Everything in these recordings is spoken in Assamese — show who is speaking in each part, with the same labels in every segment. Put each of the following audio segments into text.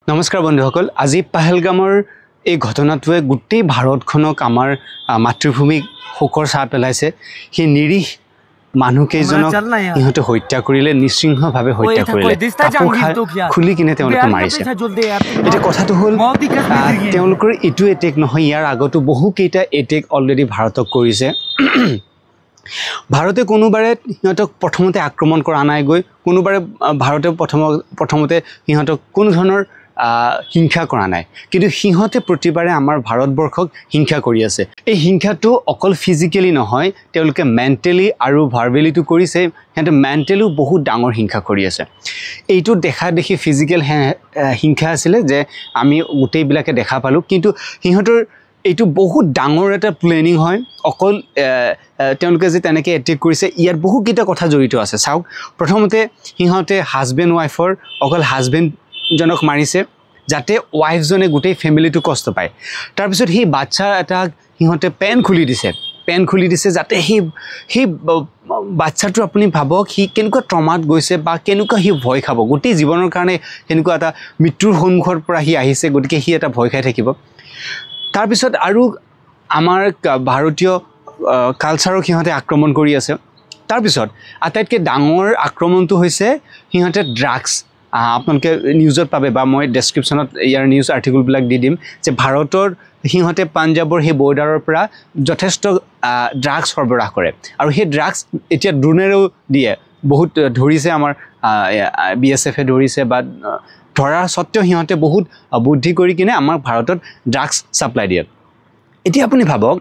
Speaker 1: নমস্কাৰ বন্ধুসকল আজি পাহেলগামৰ এই ঘটনাটোৱে গোটেই ভাৰতখনক আমাৰ মাতৃভূমিক শোকৰ ছাঁ পেলাইছে সেই নিৰীহ মানুহকেইজনক ইহঁতে হত্যা কৰিলে নিশ্চিহ্নভাৱে হত্যা কৰিলে খুলি কিনে তেওঁলোকে মাৰিছে এতিয়া কথাটো হ'ল তেওঁলোকৰ এইটো এটেক নহয় ইয়াৰ আগতো বহুকেইটা এটেক অলৰেডি ভাৰতক কৰিছে ভাৰতে কোনোবাৰে সিহঁতক প্ৰথমতে আক্ৰমণ কৰা নাই গৈ কোনোবাৰে ভাৰতে প্ৰথমতে সিহঁতক কোনো ধৰণৰ হিংসা কৰা নাই কিন্তু সিহঁতে প্ৰতিবাৰে আমাৰ ভাৰতবৰ্ষক হিংসা কৰি আছে এই হিংসাটো অকল ফিজিক্যালি নহয় তেওঁলোকে মেন্টালি আৰু ভাৰ্বেলিটো কৰিছে সিহঁতে মেন্টালিও বহুত ডাঙৰ হিংসা কৰি আছে এইটো দেখা দেখি ফিজিক্যাল হিংসা আছিল যে আমি গোটেইবিলাকে দেখা পালো কিন্তু সিহঁতৰ এইটো বহুত ডাঙৰ এটা প্লেনিং হয় অকল তেওঁলোকে যে তেনেকৈ এটেক কৰিছে ইয়াৰ বহুকেইটা কথা জড়িত আছে চাওক প্ৰথমতে সিহঁতে হাজবেণ্ড ৱাইফৰ অকল হাজবেণ্ড জনক মাৰিছে যাতে ৱাইফজনে গোটেই ফেমিলিটো কষ্ট পায় তাৰপিছত সেই বাচ্চা এটা সিহঁতে পেন খুলি দিছে যাতে সেই বাচ্চাটো আপুনি ভাবক সি কেনেকুৱা ট্ৰমাত গৈছে বা কেনেকুৱা সি ভয় খাব গোটেই জীৱনৰ কাৰণে কেনেকুৱা এটা মৃত্যুৰ সন্মুখৰ পৰা সি আহিছে গতিকে সি এটা ভয় খাই থাকিব তাৰপিছত আৰু আমাৰ ভাৰতীয় কালচাৰক সিহঁতে আক্ৰমণ কৰি আছে তাৰপিছত আটাইতকৈ ডাঙৰ আক্ৰমণটো হৈছে সিহঁতে ড্ৰাগছ আপোনালোকে নিউজত পাবে বা মই ডেছক্ৰিপশ্যনত ইয়াৰ নিউজ আৰ্টিকলবিলাক দি দিম যে ভাৰতৰ সিহঁতে পাঞ্জাৱৰ সেই বৰ্ডাৰৰ পৰা যথেষ্ট ড্ৰাগছ সৰবৰাহ কৰে আৰু সেই ড্ৰাগছ এতিয়া ড্ৰোনেৰেও দিয়ে বহুত ধৰিছে আমাৰ BSFে ধৰিছে বা ধৰাৰ স্বত্তেও সিহঁতে বহুত বুদ্ধি কৰি কিনে আমাৰ ভাৰতত ড্ৰাগছ ছাপ্লাই দিয়ে এতিয়া আপুনি ভাবক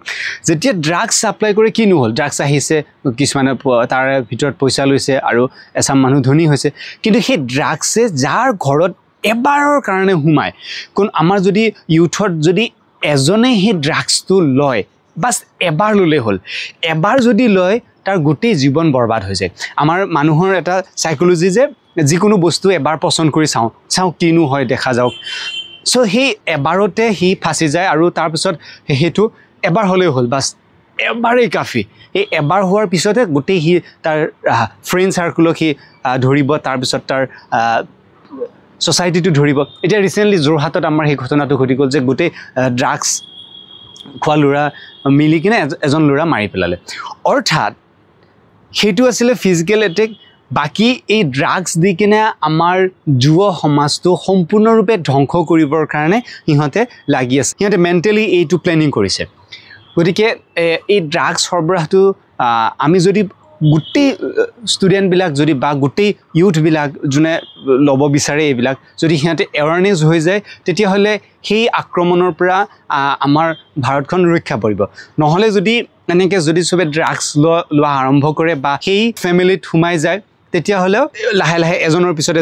Speaker 1: যেতিয়া ড্ৰাগছ ছাপ্লাই কৰি কিনো হ'ল ড্ৰাগছ আহিছে কিছুমানে তাৰ ভিতৰত পইচা লৈছে আৰু এচাম মানুহ ধনী হৈছে কিন্তু সেই ড্ৰাগছে যাৰ ঘৰত এবাৰৰ কাৰণে সোমায় কোন আমাৰ যদি ইউথত যদি এজনে সেই ড্ৰাগছটো লয় বাছ এবাৰ ল'লে হ'ল এবাৰ যদি লয় তাৰ গোটেই জীৱন বৰবাদ হৈ যায় আমাৰ মানুহৰ এটা সাইকোলজি যে যিকোনো বস্তু এবাৰ পছন্দ কৰি চাওঁ কিনো হয় দেখা যাওক সো সেই এবাৰতে সি ফাঁচি যায় আৰু তাৰপিছত সেইটো এবাৰ হ'লেই হ'ল বাছ এবাৰেই কাফি এই এবাৰ হোৱাৰ পিছতে গোটেই সি তাৰ ফ্ৰেণ্ড চাৰ্কুলক সি ধৰিব তাৰপিছত তাৰ ছ'চাইটিটো ধৰিব এতিয়া ৰিচেণ্টলি যোৰহাটত আমাৰ সেই ঘটনাটো ঘটি গ'ল যে গোটেই ড্ৰাগছ খোৱা ল'ৰা মিলি কিনে এজন ল'ৰা মাৰি পেলালে অৰ্থাৎ সেইটো আছিলে ফিজিকেল এটেক বাকি এই ড্ৰাগছ দি কিনে আমাৰ যুৱ সমাজটো সম্পূৰ্ণৰূপে ধ্বংস কৰিবৰ কাৰণে সিহঁতে লাগি আছে সিহঁতে মেণ্টেলি এইটো প্লেনিং কৰিছে গতিকে এই ড্ৰাগছ সৰবৰাহটো আমি যদি গোটেই ষ্টুডেণ্টবিলাক যদি বা গোটেই ইউথবিলাক যোনে ল'ব বিচাৰে এইবিলাক যদি সিহঁতে এৱাৰনেছ হৈ যায় তেতিয়াহ'লে সেই আক্ৰমণৰ পৰা আমাৰ ভাৰতখন ৰক্ষা পৰিব নহ'লে যদি এনেকৈ যদি চবে ড্ৰাগছ লোৱা আৰম্ভ কৰে বা সেই ফেমিলিত সোমাই যায় তেতিয়াহ'লেও লাহে লাহে এজনৰ পিছত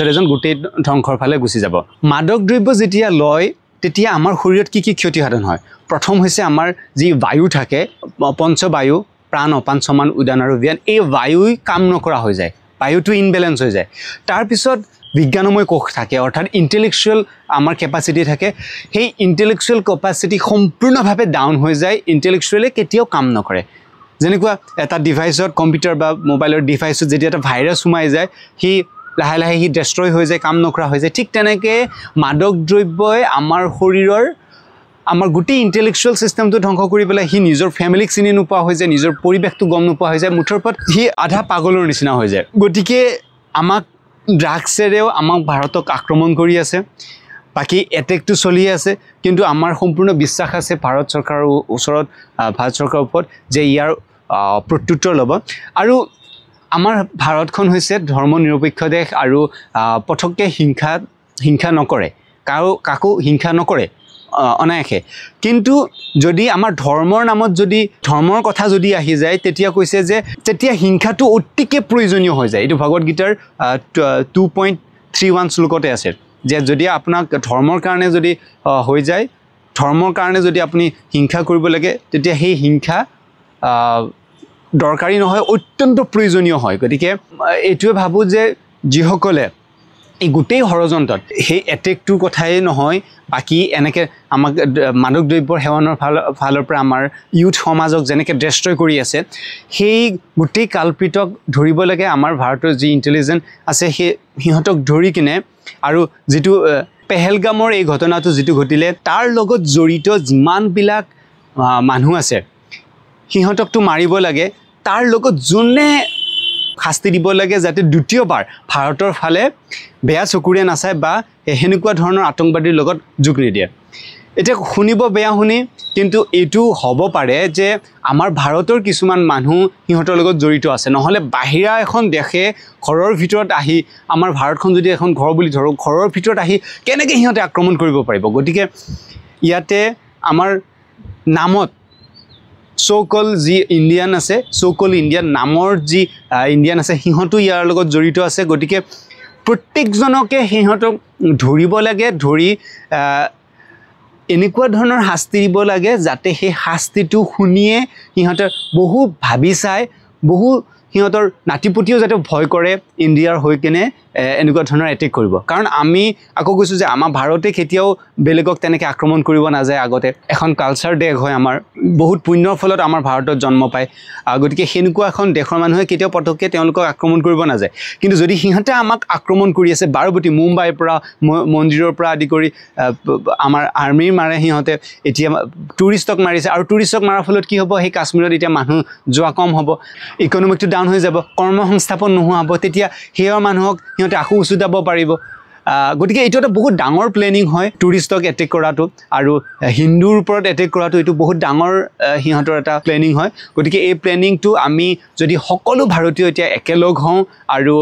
Speaker 1: এজন গোটেই ধ্বংসৰ ফালে গুচি যাব মাদক দ্ৰব্য যেতিয়া লয় তেতিয়া আমাৰ শৰীৰত কি ক্ষতিসাধন হয় প্ৰথম হৈছে আমাৰ যি বায়ু থাকে পঞ্চবায়ু প্ৰাণ অপান সমান উদান আৰু জ্ঞান এই বায়ুই কাম নকৰা হৈ যায় বায়ুটো ইনবেলেঞ্চ হৈ যায় তাৰপিছত বিজ্ঞানময় কোষ থাকে অৰ্থাৎ ইণ্টেলেকচুৱেল আমাৰ কেপাচিটি থাকে সেই ইণ্টেলেকচুৱেল কেপাচিটি সম্পূৰ্ণভাৱে ডাউন হৈ যায় ইণ্টেলেকচুৱেলে কেতিয়াও কাম নকৰে যেনেকুৱা এটা ডিভাইচত কম্পিউটাৰ বা মোবাইলৰ ডিভাইচত যেতিয়া এটা ভাইৰাছ সোমাই যায় সি লাহে লাহে সি ডেষ্ট্ৰয় হৈ যায় কাম নকৰা হৈ যায় ঠিক তেনেকৈ মাদক দ্ৰব্যই আমাৰ শৰীৰৰ আমাৰ গোটেই ইণ্টেলেকচুৱেল চিষ্টেমটো ধ্বংস কৰি পেলাই সি নিজৰ ফেমিলিক চিনি নোপোৱা হৈ যায় নিজৰ পৰিৱেশটো গম নোপোৱা হৈ যায় মুঠৰ ওপৰত সি আধা পাগলৰ নিচিনা হৈ যায় গতিকে আমাক ড্ৰাগছেৰেও আমাক ভাৰতক আক্ৰমণ কৰি আছে বাকী এটেকটো চলি আছে কিন্তু আমাৰ সম্পূৰ্ণ বিশ্বাস আছে ভাৰত চৰকাৰৰ ওপৰত যে ইয়াৰ প্ৰত্যুত্তৰ ল'ব আৰু আমাৰ ভাৰতখন হৈছে ধৰ্ম নিৰপেক্ষ দেশ আৰু পটককৈ হিংসা নকৰে কাকো হিংসা নকৰে অনায়াসে কিন্তু যদি আমাৰ ধৰ্মৰ নামত যদি ধৰ্মৰ কথা যদি আহি যায় তেতিয়া কৈছে যে তেতিয়া হিংসাটো অতিকে প্ৰয়োজনীয় হৈ যায় এইটো ভগৱত গীতাৰ 2.31 শ্লোকতে আছে যে যদি আপোনাক ধৰ্মৰ কাৰণে যদি হৈ যায় ধৰ্মৰ কাৰণে যদি আপুনি হিংসা কৰিব লাগে তেতিয়া সেই হিংসা দৰকাৰী নহয় অত্যন্ত প্ৰয়োজনীয় হয় গতিকে এইটোৱে ভাবোঁ যে যিসকলে এই গোটেই ষড়যন্ত্ৰত সেই এটেকটোৰ কথাই নহয় বাকি এনেকৈ আমাক মাদক দ্ৰব্যৰ সেৱনৰ ফালৰ পৰা আমাৰ ইউথ সমাজক যেনেকৈ ডেষ্ট্ৰয় কৰি আছে সেই গোটেই কালপিতক ধৰিব লাগে আমাৰ ভাৰতৰ যি ইণ্টেলিজেন্স আছে সেই সিহঁতক ধৰি কিনে আৰু যিটো পেহেলগামৰ এই ঘটনাটো যেটো ঘটিলে তাৰ লগত জড়িত যিমানবিলাক মানুহ আছে সিহঁতকটো মাৰিব লাগে তাৰ লগত যোনে শাস্তি দিব লাগে যাতে দ্বিতীয়বাৰ ভাৰতৰ ফালে বেয়া চকুৰে নাচায় বা হেনেকুৱা ধৰণৰ আতংকবাদীৰ লগত যোগ নিদিয়ে এটা শুনিব বেয়া শুনি কিন্তু এটো হ'ব পাৰে যে আমাৰ ভাৰতৰ কিছুমান মানুহ সিহঁতৰ লগত জড়িত আছে নহলে বাহিৰা এখন দেশে ঘৰৰ ভিতৰত আহি আমাৰ ভাৰতখন যদি এখন ঘৰ বুলি ধৰো ঘৰৰ ভিতৰত আহি কেনেকৈ সিহঁতে আক্ৰমণ কৰিব পাৰিব গতিকে ইয়াতে আমাৰ নামত সোকল যি ইণ্ডিয়ান আছে সোকল ইণ্ডিয়ান নামৰ যি ইণ্ডিয়ান আছে সিহঁতো ইয়াৰ লগত জড়িত আছে গতিকে প্ৰত্যেকজনকে সিহঁতক ধৰিব লাগে ধৰি এনেকুৱা ধৰণৰ শাস্তি দিব লাগে যাতে সেই শাস্তিটো শুনিয়ে সিহঁতে বহু ভাবি চাই বহু সিহঁতৰ নাতিপুতিও যাতে ভয় কৰে ইণ্ডিয়াৰ হৈ কেনে এনেকুৱা ধৰণৰ এটেক কৰিব কাৰণ আমি আকৌ কৈছো যে আমাৰ ভাৰতে কেতিয়াও বেলেগক তেনেকৈ আক্ৰমণ কৰিব নাযায় আগতে এখন কালচাৰ দেশ হয় আমাৰ বহুত পুণ্যৰ ফলত আমাৰ ভাৰতত জন্ম পায় গতিকে হেনেকুৱা এখন দেশৰ মানুহে কেতিয়াও পটককে তেওঁলোকক আক্ৰমণ কৰিব নাযায় কিন্তু যদি সিহঁতে আমাক আক্ৰমণ কৰি আছে বাৰবতী মুম্বাইৰ পৰা মন্দিৰৰ পৰা আদি কৰি আমাৰ আৰ্মিৰ মাৰে সিহঁতে এতিয়া টুৰিষ্টক মাৰিছে আৰু টুৰিষ্টক মাৰাৰ ফলত কি হ'ব সেই কাশ্মীৰত এতিয়া মানুহ যোৱা কম হ'ব ইকনমিকটো ডাউন হৈ যাব কৰ্মসংস্থাপন নোহোৱা হ'ব তেতিয়া হেয়ৰ মানুহক সিহঁতে আকৌ উচুটাব পাৰিব গতিকে এইটো এটা বহুত ডাঙৰ প্লেনিং হয় টুৰিষ্টক এটেক কৰাটো আৰু হিন্দুৰ ওপৰত এটেক কৰাটো এইটো বহুত ডাঙৰ সিহঁতৰ এটা প্লেনিং হয় গতিকে এই প্লেনিংটো আমি যদি সকলো ভাৰতীয় এতিয়া একেলগ হওঁ আৰু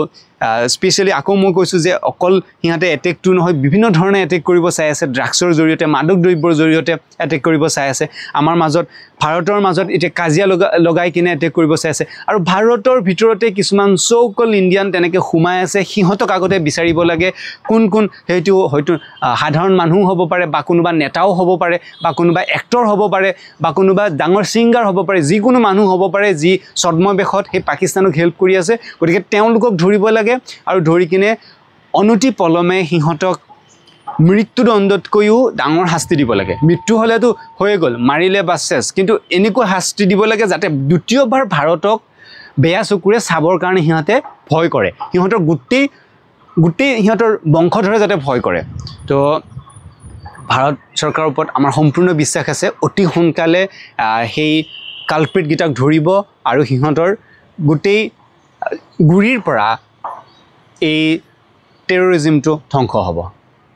Speaker 1: স্পেশালি আকৌ মই কৈছো যে অকল সিহঁতে এটেকটো নহয় বিভিন্ন ধৰণে এটেক কৰিব চাই আছে ড্ৰাগছৰ জৰিয়তে মাদক দ্ৰব্যৰ জৰিয়তে এটেক কৰিব চাই আছে আমাৰ মাজত ভাৰতৰ মাজত এতিয়া কাজিয়া লগাই কিনে এটেক কৰিব চাই আছে আৰু ভাৰতৰ ভিতৰতে কিছুমান সোকল ইণ্ডিয়ান তেনেকৈ সোমাই আছে সিহঁতক আগতে বিচাৰিব লাগে কোন কোন হেতু হয়তো সাধাৰণ মানুহ হ'ব পাৰে বা কোনোবা নেতাও হ'ব পাৰে বা কোনোবা এক্টৰ হ'ব পাৰে বা কোনোবা ডাঙৰ সিংগাৰ হ'ব পাৰে যিকোনো মানুহ হ'ব পাৰে যি ছদ্মবেশত সেই পাকিস্তানক হেল্প কৰি আছে গতিকে তেওঁলোকক ধৰিব লাগে আৰু ধৰি কিনে অনতি পলমে সিহঁতক মৃত্যুদণ্ডতকৈও ডাঙৰ শাস্তি দিব লাগে মৃত্যু হলেতো হৈ গ'ল মাৰিলে বা শেষ কিন্তু এনেকুৱা শাস্তি দিব লাগে যাতে দ্বিতীয়বাৰ ভাৰতক বেয়া চকুৰে চাবৰ কাৰণে সিহঁতে ভয় কৰে সিহঁতৰ গোটেই সিহঁতৰ বংশধৰে যাতে ভয় কৰে তো ভাৰত চৰকাৰৰ ওপৰত আমাৰ সম্পূৰ্ণ বিশ্বাস আছে অতি সোনকালে সেই কালপ্ৰিট গীতাক ধৰিব আৰু সিহঁতৰ গোটেই গুৰিৰ পৰা এই টেৰৰিজমটো ধ্বংস হ'ব